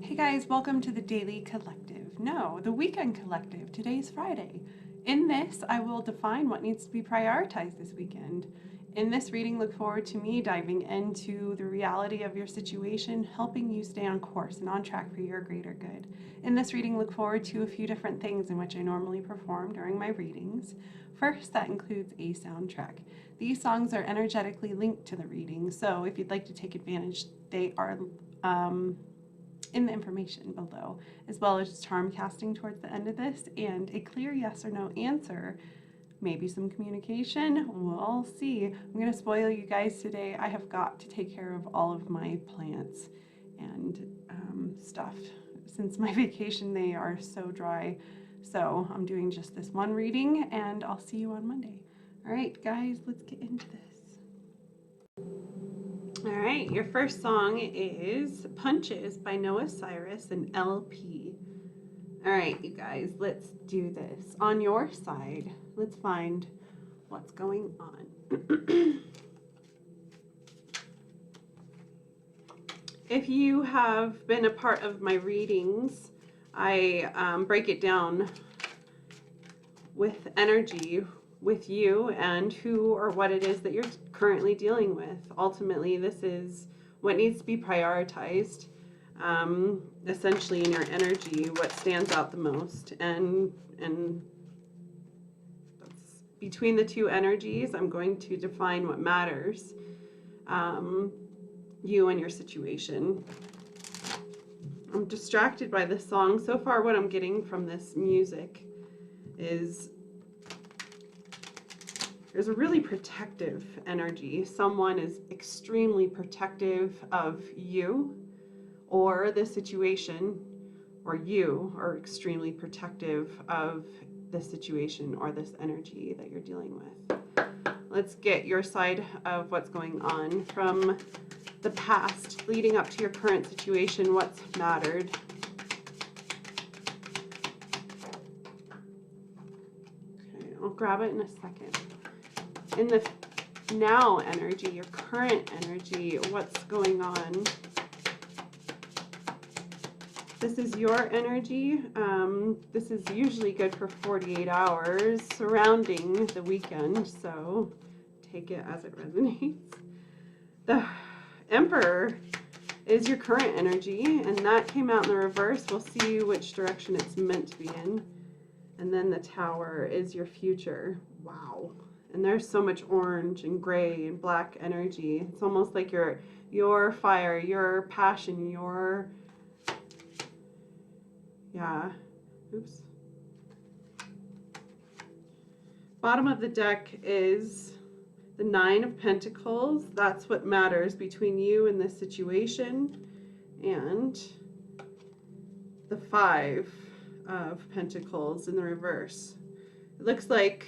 Hey guys, welcome to the Daily Collective. No, the Weekend Collective. Today's Friday. In this, I will define what needs to be prioritized this weekend. In this reading, look forward to me diving into the reality of your situation, helping you stay on course and on track for your greater good. In this reading, look forward to a few different things in which I normally perform during my readings. First, that includes a soundtrack. These songs are energetically linked to the reading, so if you'd like to take advantage, they are in the information below, as well as charm casting towards the end of this and a clear yes or no answer. Maybe some communication, we'll see. I'm going to spoil you guys today. I have got to take care of all of my plants and stuff. Since my vacation, they are so dry. So I'm doing just this one reading and I'll see you on Monday. All right, guys, let's get into this. All right, your first song is Punches by Noah Cyrus and LP. All right, you guys, let's do this. On your side, let's find what's going on. If you have been a part of my readings, I break it down with energy with you and who or what it is that you're currently dealing with. Ultimately, this is what needs to be prioritized, essentially in your energy, what stands out the most. And that's between the two energies, I'm going to define what matters, you and your situation. I'm distracted by this song. So far, what I'm getting from this music is there's a really protective energy. Someone is extremely protective of you or the situation, or you are extremely protective of the situation or this energy that you're dealing with. Let's get your side of what's going on from the past leading up to your current situation. What's mattered? Okay, I'll grab it in a second. In the now energy, your current energy, what's going on? This is your energy. This is usually good for 48 hours surrounding the weekend, so take it as it resonates. The Emperor is your current energy, and that came out in the reverse. We'll see which direction it's meant to be in. And then the Tower is your future. Wow. And there's so much orange and gray and black energy. It's almost like your fire, your passion, your, yeah, oops. Bottom of the deck is the Nine of Pentacles. That's what matters between you and this situation. And the Five of Pentacles in the reverse. It looks like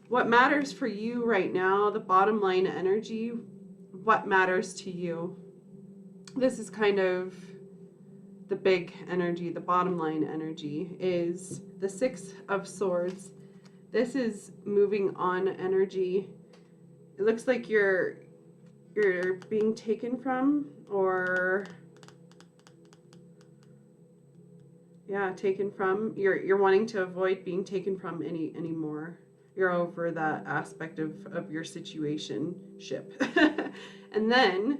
what matters for you right now, the bottom line energy, what matters to you. This is kind of the big energy, the bottom line energy is the Six of Swords. This is moving on energy. It looks like you're being taken from, or yeah, taken from. You're wanting to avoid being taken from anymore. You're over that aspect of your situationship. And then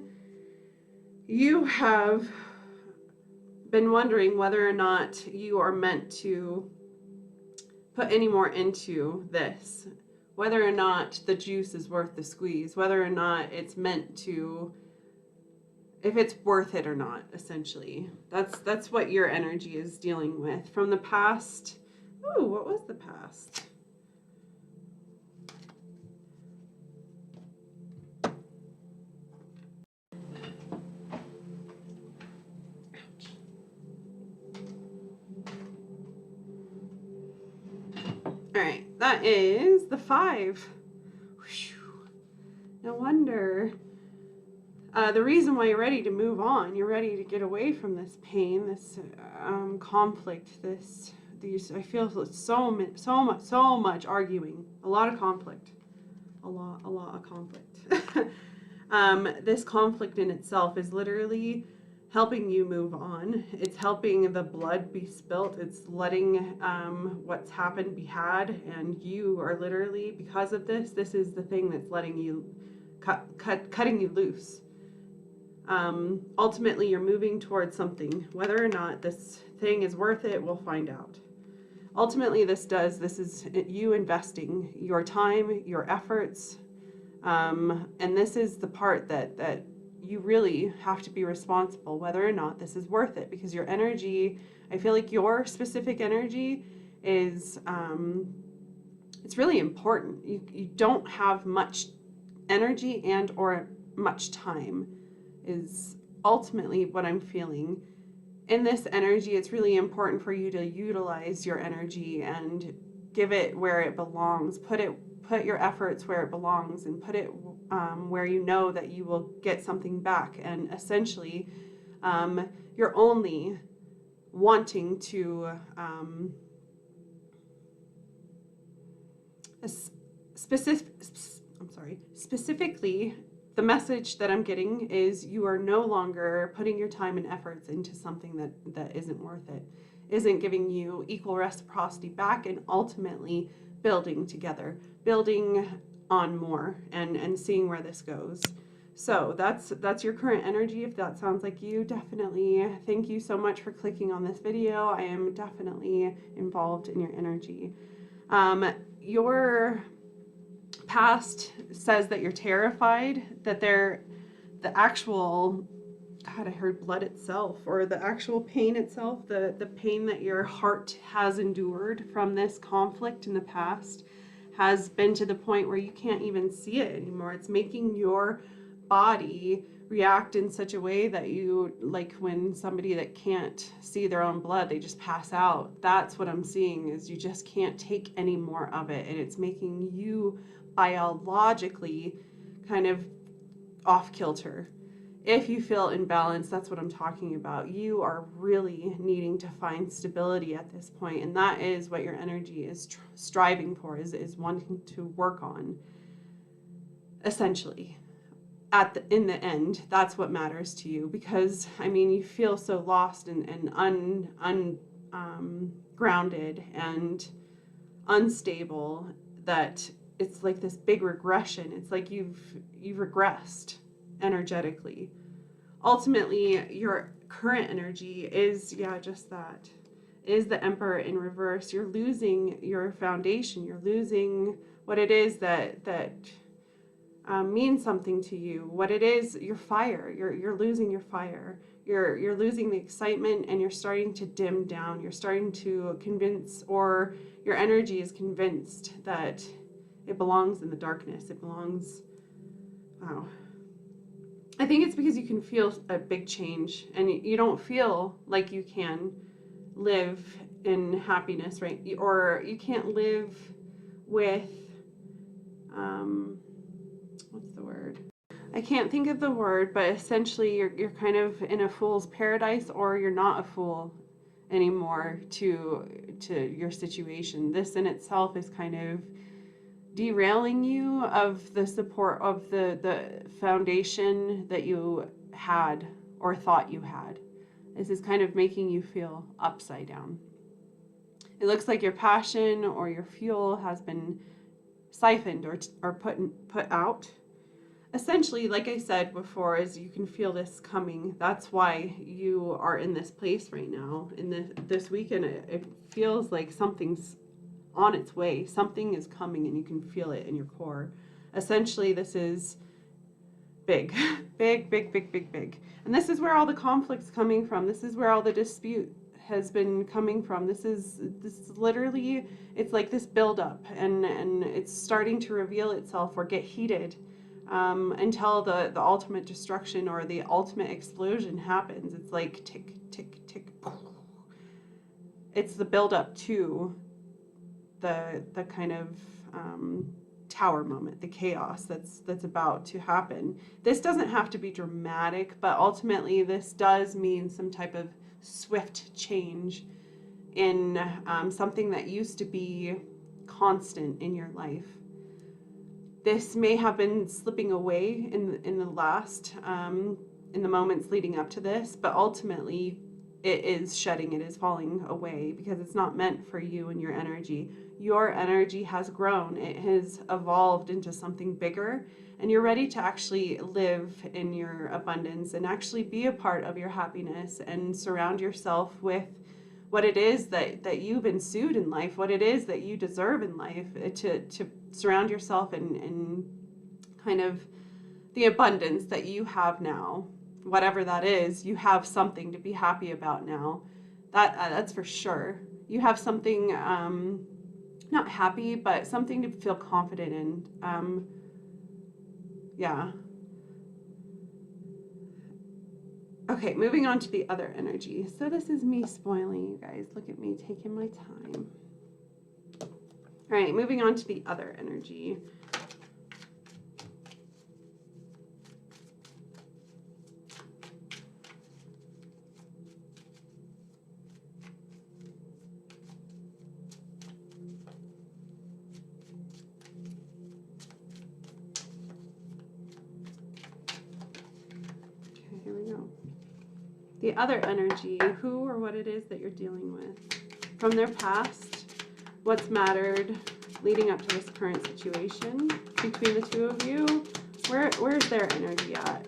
you have been wondering whether or not you are meant to put any more into this, whether or not the juice is worth the squeeze, whether or not it's meant to, if it's worth it or not, essentially. That's what your energy is dealing with. From the past, ooh, what was the past? All right, that is the Five. Whew. No wonder. The reason why you're ready to move on, you're ready to get away from this pain, this conflict, I feel so much arguing, a lot of conflict, a lot of conflict. This conflict in itself is literally helping you move on. It's helping the blood be spilt. It's letting what's happened be had. And you are literally, because of this, this is the thing that's letting you, cutting you loose. Ultimately, you're moving towards something. Whether or not this thing is worth it, we'll find out. Ultimately, this is you investing your time, your efforts, and this is the part that you really have to be responsible, whether or not this is worth it, because your energy, I feel like your specific energy is, it's really important. You don't have much energy and or much time is ultimately what I'm feeling. In this energy, it's really important for you to utilize your energy and give it where it belongs. Put your efforts where it belongs, and put it where you know that you will get something back. And essentially, you're only wanting to specifically, the message that I'm getting is you are no longer putting your time and efforts into something that isn't worth it, isn't giving you equal reciprocity back, and ultimately building together, building on more, and seeing where this goes. So that's your current energy. If that sounds like you, definitely thank you so much for clicking on this video. I am definitely involved in your energy. Your past says that you're terrified, that the actual, God, I heard blood itself, or the actual pain itself, the pain that your heart has endured from this conflict in the past has been to the point where you can't even see it anymore. It's making your body react in such a way that you, like when somebody that can't see their own blood, they just pass out. That's what I'm seeing, is you just can't take any more of it, and it's making you biologically kind of off kilter. If you feel imbalanced, that's what I'm talking about. You are really needing to find stability at this point, and that is what your energy is striving for, is wanting to work on. Essentially, in the end, that's what matters to you, because I mean, you feel so lost and grounded and unstable that it's like this big regression. It's like you've regressed energetically. Ultimately, your current energy is, just that, is the Emperor in reverse. You're losing your foundation. You're losing what it is that means something to you. What it is, your fire. You're losing your fire. You're losing the excitement, and you're starting to dim down. You're starting to convince, or your energy is convinced that it belongs in the darkness. It belongs, wow. I think it's because you can feel a big change, and you don't feel like you can live in happiness, right? Or you can't live with, what's the word? I can't think of the word, but essentially you're kind of in a fool's paradise, or you're not a fool anymore to your situation. This in itself is kind of derailing you of the support of the foundation that you had or thought you had. This is kind of making you feel upside down. It looks like your passion or your fuel has been siphoned or put out. Essentially, like I said before, is you can feel this coming. That's why you are in this place right now. In this weekend, it feels like something's on its way. Something is coming, and you can feel it in your core. Essentially, this is big, big, big, big, big, big. And this is where all the conflict's coming from. This is where all the dispute has been coming from. This is literally, it's like this buildup, and it's starting to reveal itself or get heated until the ultimate destruction or the ultimate explosion happens. It's like tick, tick, tick. It's the buildup to the kind of tower moment, the chaos that's about to happen. This doesn't have to be dramatic, but ultimately this does mean some type of swift change in something that used to be constant in your life. This may have been slipping away in the last in the moments leading up to this, but ultimately it is shedding, it is falling away because it's not meant for you and your energy. Your energy has grown, it has evolved into something bigger, and you're ready to actually live in your abundance and actually be a part of your happiness and surround yourself with what it is that you've ensued in life, what it is that you deserve in life, to surround yourself in kind of the abundance that you have now. Whatever that is, you have something to be happy about now. That's for sure. You have something, not happy, but something to feel confident in. Yeah. Okay, moving on to the other energy. So this is me spoiling you guys. Look at me taking my time. All right, moving on to the other energy. Okay, here we go. The other energy, who or what it is that you're dealing with. From their past, what's mattered leading up to this current situation between the two of you. Where's their energy at?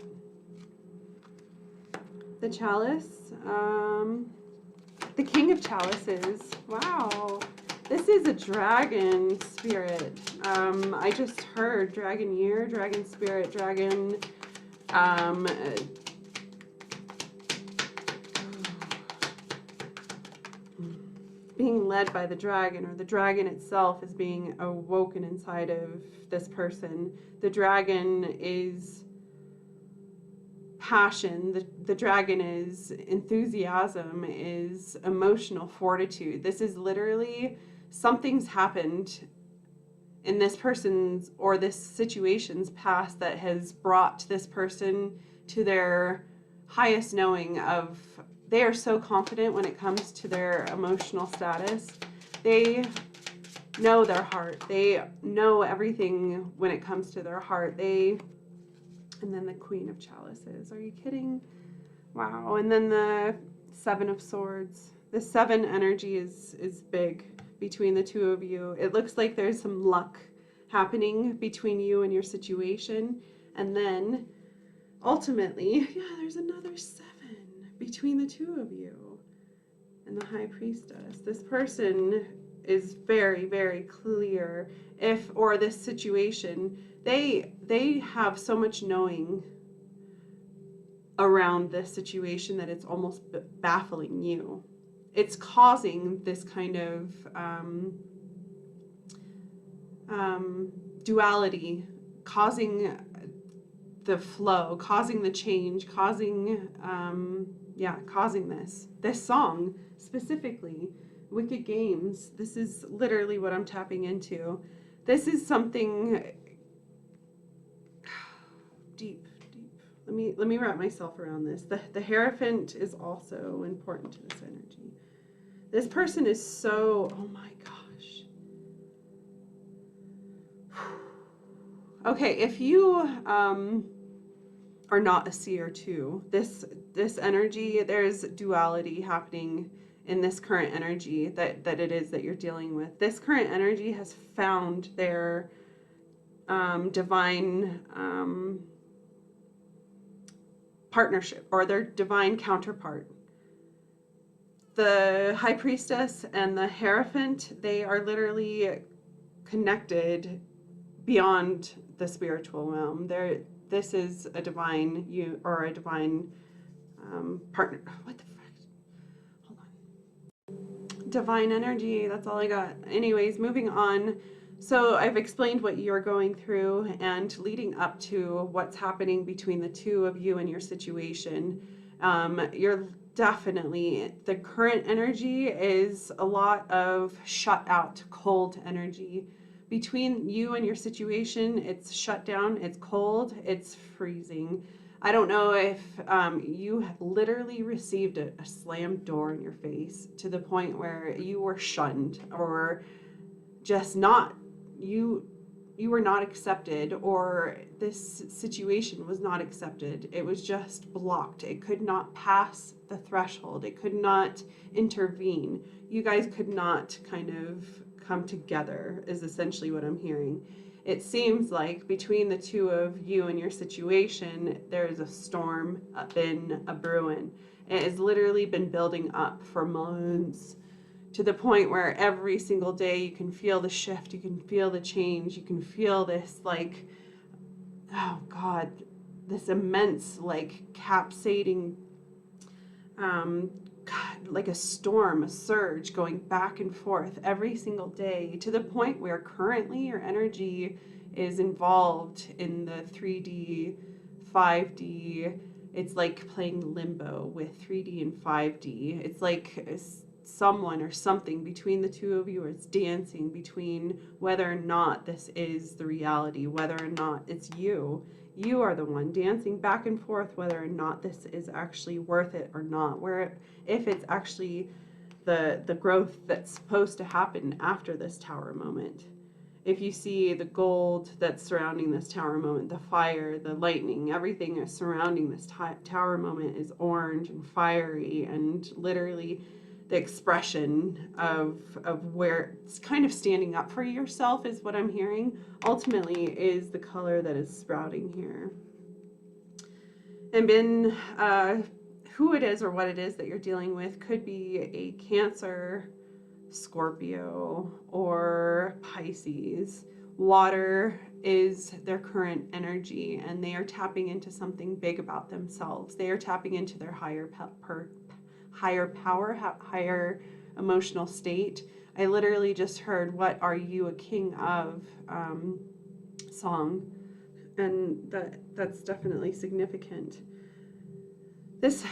The chalice, the king of chalices. Wow, this is a dragon spirit. I just heard dragon year, dragon spirit, dragon, being led by the dragon, or the dragon itself is being awoken inside of this person. The dragon is passion, the dragon is enthusiasm, is emotional fortitude. This is literally something's happened in this person's or this situation's past that has brought this person to their highest knowing of, they are so confident when it comes to their emotional status. They know their heart. They know everything when it comes to their heart. And then the Queen of Chalices. Are you kidding? Wow. And then the Seven of Swords. The seven energy is big between the two of you. It looks like there's some luck happening between you and your situation. And then ultimately, yeah, there's another seven between the two of you and the High Priestess. This person is very, very clear or this situation, they have so much knowing around this situation that it's almost baffling you. It's causing this kind of duality, causing the flow, causing the change, causing this song specifically, Wicked Games. This is literally what I'm tapping into. This is something deep. Let me wrap myself around this. The Hierophant is also important to this energy. This person is so, oh my gosh. Okay, if you are not a seer too, this energy, there's duality happening in this current energy that it is that you're dealing with. This current energy has found their divine partnership, or their divine counterpart. The High Priestess and the Hierophant, they are literally connected beyond the spiritual realm. This is a divine divine partner. What the frick? Hold on. Divine energy, that's all I got. Anyways, moving on. So I've explained what you're going through, and leading up to what's happening between the two of you and your situation. You're definitely, the current energy is a lot of shut out, cold energy. Between you and your situation, it's shut down, it's cold, it's freezing. I don't know if you have literally received a slammed door in your face to the point where you were shunned, or just not, you you were not accepted, or this situation was not accepted. It was just blocked. It could not pass the threshold. It could not intervene. You guys could not kind of come together, is essentially what I'm hearing. It seems like between the two of you and your situation, there is a storm been a brewing. It has literally been building up for months, to the point where every single day you can feel the shift, you can feel the change, you can feel this, like, oh God, this immense, like, capsating, God, like a storm, a surge going back and forth every single day, to the point where currently your energy is involved in the 3D, 5D. It's like playing limbo with 3D and 5D. It's like someone or something between the two of you is dancing between whether or not this is the reality, whether or not it's you. You are the one dancing back and forth whether or not this is actually worth it or not, where if it's actually the growth that's supposed to happen after this tower moment. If you see the gold that's surrounding this tower moment, the fire, the lightning, everything surrounding this tower moment is orange and fiery, and literally the expression of where it's kind of standing up for yourself is what I'm hearing, ultimately is the color that is sprouting here. And been who it is or what it is that you're dealing with could be a Cancer, Scorpio, or Pisces. Water is their current energy, and they are tapping into something big about themselves. They are tapping into their higher power, higher emotional state. I literally just heard "What Are You a King Of" song, and that's definitely significant. This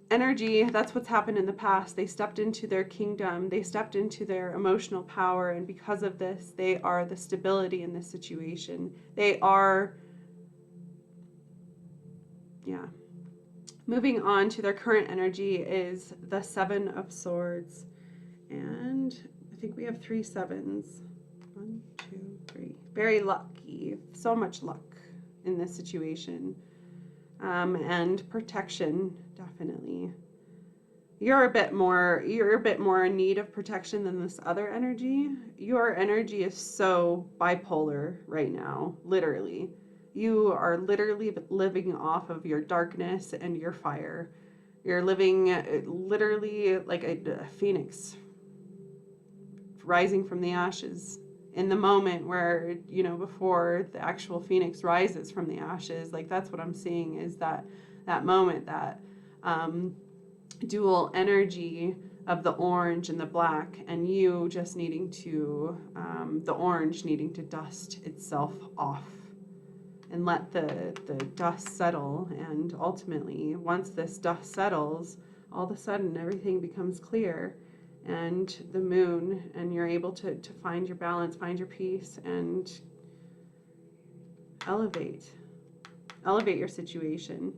energy, that's what's happened in the past. They stepped into their kingdom, they stepped into their emotional power, and because of this, they are the stability in this situation. They are, yeah. Moving on to their current energy is the Seven of Swords, and I think we have 3 sevens. 1, 2, 3. Very lucky, so much luck in this situation. And protection, definitely. You're a bit more in need of protection than this other energy. Your energy is so bipolar right now, literally. You are literally living off of your darkness and your fire. You're living literally like a phoenix rising from the ashes. In the moment where, you know, before the actual phoenix rises from the ashes, like that's what I'm seeing, is that moment, that dual energy of the orange and the black, and you just needing to, the orange needing to dust itself off and let the dust settle. And ultimately, once this dust settles, all of a sudden everything becomes clear, and the moon, and you're able to find your balance, find your peace, and elevate your situation.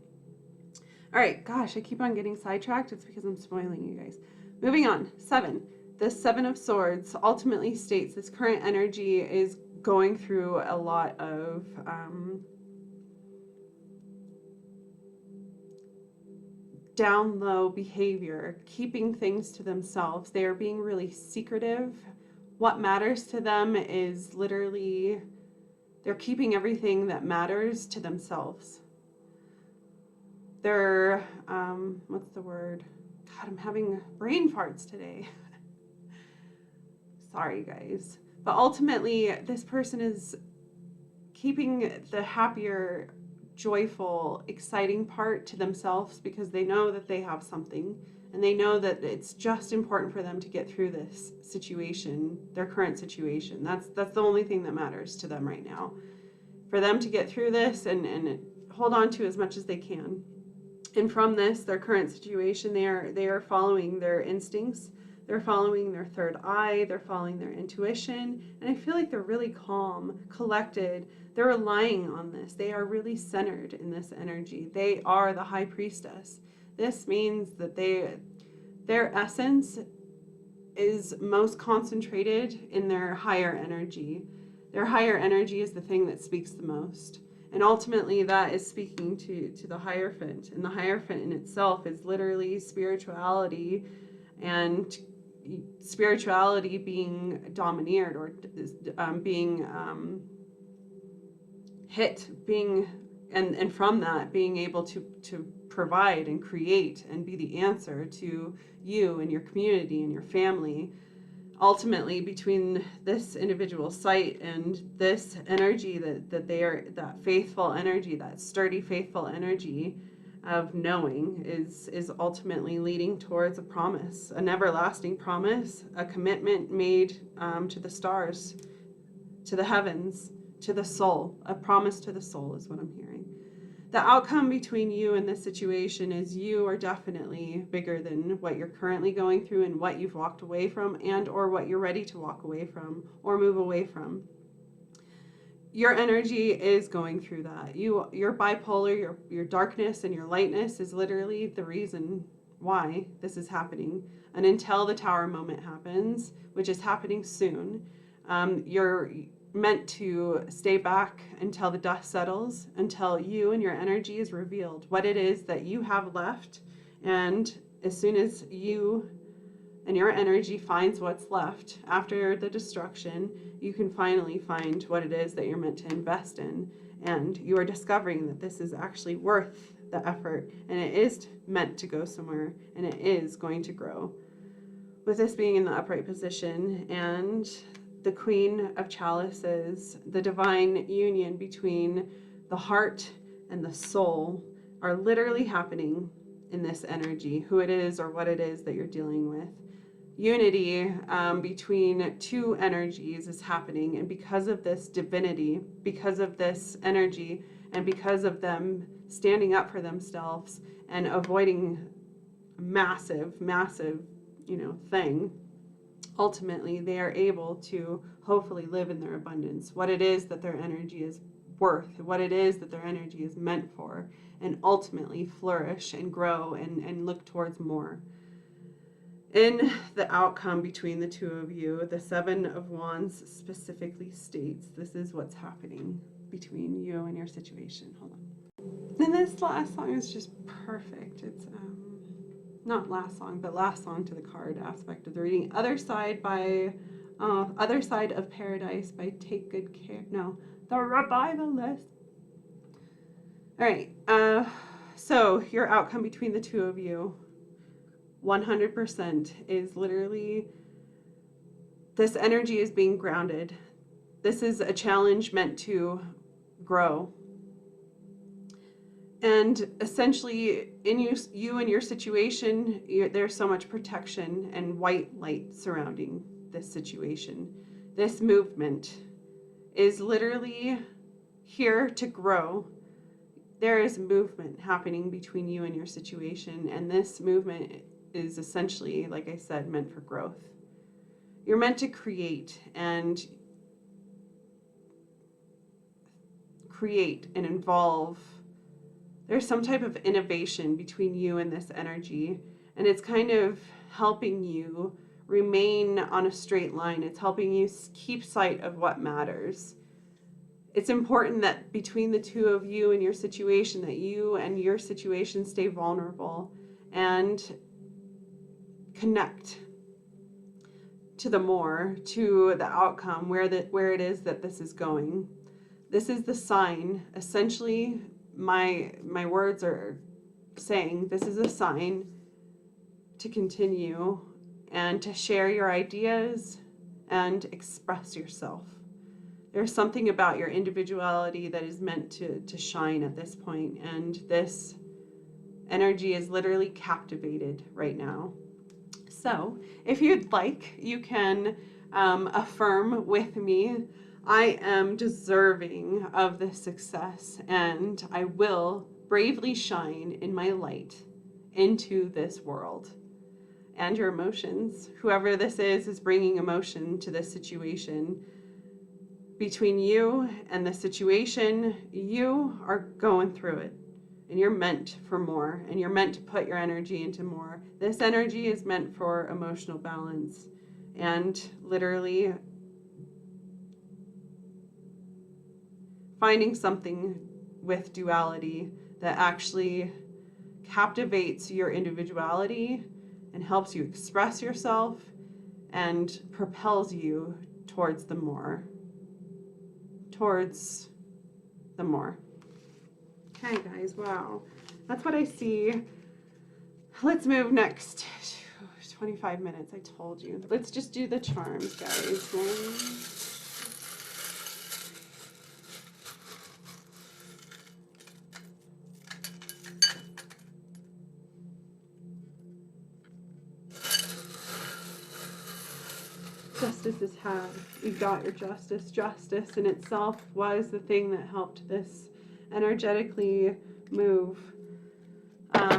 All right, gosh, I keep on getting sidetracked. It's because I'm spoiling you guys. Moving on, 7. The 7 of Swords ultimately states this current energy is going through a lot of down low behavior, keeping things to themselves. They are being really secretive. What matters to them is literally, they're keeping everything that matters to themselves. They're, what's the word? God, I'm having brain farts today. Sorry, guys. But ultimately, this person is keeping the happier, joyful, exciting part to themselves, because they know that they have something, and they know that it's just important for them to get through this situation, their current situation. That's the only thing that matters to them right now. For them to get through this and hold on to as much as they can. And from this, their current situation, they are following their instincts. They're following their third eye. They're following their intuition. And I feel like they're really calm, collected. They're relying on this. They are really centered in this energy. They are the high priestess. This means that their essence is most concentrated in their higher energy. Their higher energy is the thing that speaks the most. And ultimately that is speaking to the Hierophant. And the Hierophant in itself is literally spirituality, and spirituality being domineered, or being hit, being, and from that being able to provide and create and be the answer to you and your community and your family. Ultimately, between this individual site and this energy that they are, that faithful energy, that sturdy, faithful energy of knowing is ultimately leading towards a promise, an everlasting promise, a commitment made to the stars, to the heavens, to the soul. A promise to the soul is what I'm hearing. The outcome between you and this situation is you are definitely bigger than what you're currently going through and what you've walked away from, and or what you're ready to walk away from or move away from. Your energy is going through that. Your bipolar, your darkness and your lightness is literally the reason why this is happening. And until the tower moment happens, which is happening soon, you're meant to stay back until the dust settles, until you and your energy is revealed, what it is that you have left. And as soon as you and your energy finds what's left after the destruction, you can finally find what it is that you're meant to invest in. And you are discovering that this is actually worth the effort, and it is meant to go somewhere, and it is going to grow. With this being in the upright position and the Queen of Chalices, the divine union between the heart and the soul are literally happening in this energy, who it is or what it is that you're dealing with. Unity between two energies is happening, and because of this divinity, because of this energy, and because of them standing up for themselves and avoiding a massive thing, ultimately they are able to hopefully live in their abundance, what it is that their energy is worth, what it is that their energy is meant for, and ultimately flourish and grow and look towards more. In the outcome between the two of you, the Seven of Wands specifically states this is what's happening between you and your situation. Hold on. And this last song is just perfect. It's not last song, but last song to the card aspect of the reading. Other Side of Paradise by Take Good Care. No, The Revivalist. All right. So your outcome between the two of you, 100% is literally, this energy is being grounded. This is a challenge meant to grow. And essentially, in you and your situation, there's so much protection and white light surrounding this situation. This movement is literally here to grow. There is movement happening between you and your situation, and this movement is essentially, like I said, meant for growth. You're meant to create and involve. There's some type of innovation between you and this energy, and it's kind of helping you remain on a straight line. It's helping you keep sight of what matters. It's important that between the two of you and your situation, that you and your situation stay vulnerable and connect to the more, to the outcome, where it is that this is going. This is the sign. Essentially, my words are saying this is a sign to continue and to share your ideas and express yourself. There's something about your individuality that is meant to shine at this point, and this energy is literally captivated right now. So if you'd like, you can affirm with me, I am deserving of this success, and I will bravely shine in my light into this world. And your emotions, whoever this is bringing emotion to this situation. Between you and the situation, you are going through it. And you're meant for more, and you're meant to put your energy into more. This energy is meant for emotional balance and literally finding something with duality that actually captivates your individuality and helps you express yourself and propels you towards the more. Okay, guys, wow. That's what I see. Let's move next. 25 minutes, I told you. Let's just do the charms, guys. Justice is had. You got your justice. Justice in itself was the thing that helped this energetically move.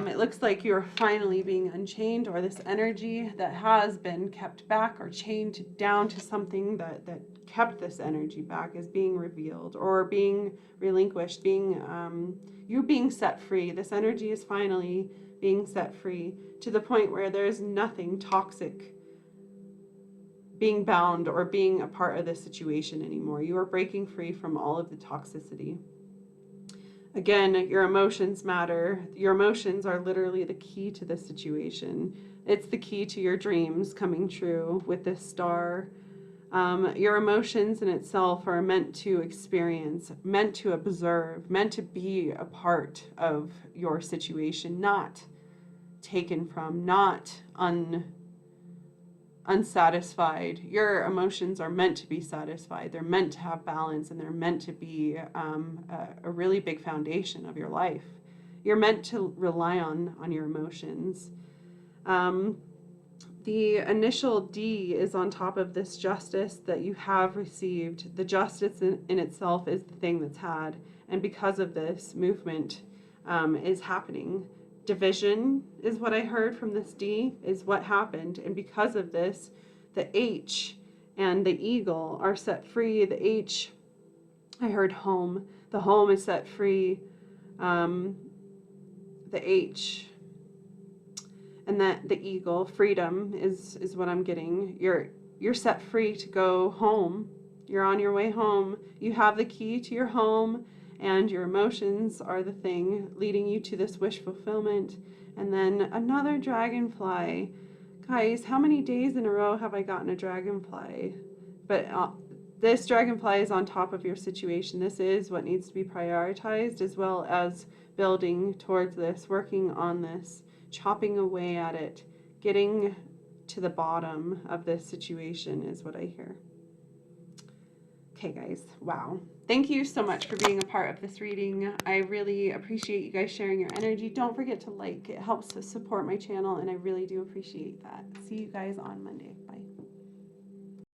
It looks like you're finally being unchained, or this energy that has been kept back or chained down to something that kept this energy back is being revealed or being relinquished, you being set free. This energy is finally being set free to the point where there's nothing toxic being bound or being a part of this situation anymore. You are breaking free from all of the toxicity. Again, your emotions matter. Your emotions are literally the key to this situation. It's the key to your dreams coming true with this star. Your emotions in itself are meant to experience, meant to observe, meant to be a part of your situation, not taken from, not unsatisfied. Your emotions are meant to be satisfied. They're meant to have balance, and they're meant to be a really big foundation of your life. You're meant to rely on your emotions. The initial D is on top of this justice that you have received. The justice in itself is the thing that's had, and because of this, movement is happening. Division is what I heard from this D, is what happened. And because of this, the H and the eagle are set free. The H, I heard home. The home is set free. The H and that the eagle, freedom is what I'm getting. You're set free to go home. You're on your way home. You have the key to your home. And your emotions are the thing leading you to this wish fulfillment. And then another dragonfly. Guys, how many days in a row have I gotten a dragonfly? But this dragonfly is on top of your situation. This is what needs to be prioritized, as well as building towards this, working on this, chopping away at it, getting to the bottom of this situation is what I hear. Okay, guys, wow. Thank you so much for being a part of this reading. I really appreciate you guys sharing your energy. Don't forget to like. It helps to support my channel, and I really do appreciate that. See you guys on Monday. Bye.